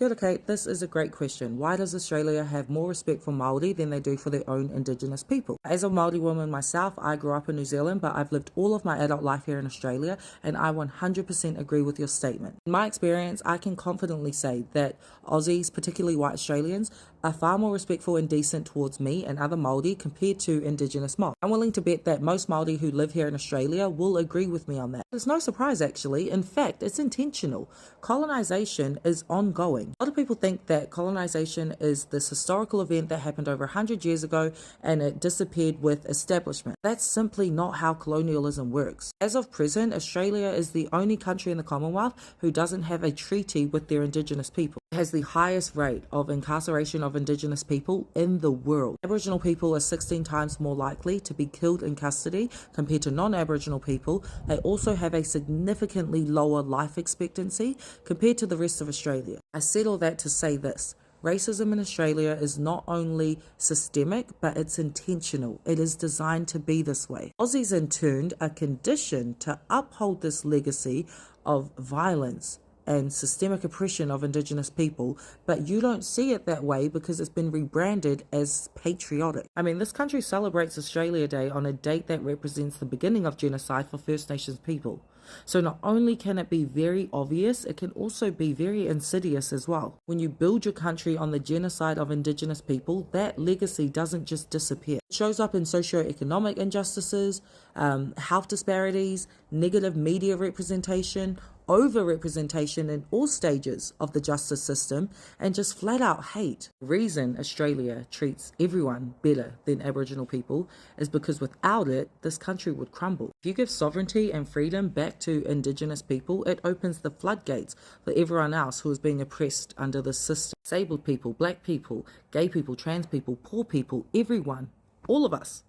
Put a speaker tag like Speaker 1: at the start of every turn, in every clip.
Speaker 1: Kia ora, Kate. This is a great question. Why does Australia have more respect for Māori than they do for their own Indigenous people? As a Māori woman myself, I grew up in New Zealand, but I've lived all of my adult life here in Australia, and I 100% agree with your statement. In my experience, I can confidently say that Aussies, particularly white Australians, are far more respectful and decent towards me and other Māori compared to Indigenous Māori. I'm willing to bet that most Māori who live here in Australia will agree with me on that. It's no surprise, actually. In fact, it's intentional. Colonisation is ongoing. A lot of people think that colonisation is this historical event that happened over 100 years ago and it disappeared with establishment. That's simply not how colonialism works. As of present, Australia is the only country in the Commonwealth who doesn't have a treaty with their Indigenous people. It has the highest rate of incarceration of Indigenous people in the world. Aboriginal people are 16 times more likely to be killed in custody compared to non-Aboriginal people. They also have a significantly lower life expectancy compared to the rest of Australia. I said all that to say this. Racism in Australia is not only systemic, but it's intentional. It is designed to be this way. Aussies, in turn, are conditioned to uphold this legacy of violence and systemic oppression of Indigenous people, but you don't see it that way because it's been rebranded as patriotic. I mean, this country celebrates Australia Day on a date that represents the beginning of genocide for First Nations people. So not only can it be very obvious, it can also be very insidious as well. When you build your country on the genocide of Indigenous people, that legacy doesn't just disappear. It shows up in socio-economic injustices, health disparities, negative media representation, over-representation in all stages of the justice system, and just flat-out hate. The reason Australia treats everyone better than Aboriginal people is because without it, this country would crumble. If you give sovereignty and freedom back to Indigenous people, it opens the floodgates for everyone else who is being oppressed under this system. Disabled people, black people, gay people, trans people, poor people, everyone, all of us,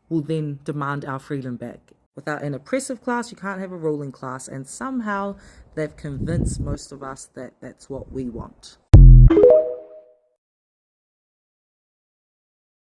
Speaker 1: will then demand our freedom back. Without an oppressive class, you can't have a ruling class, and somehow they've convinced most of us that that's what we want.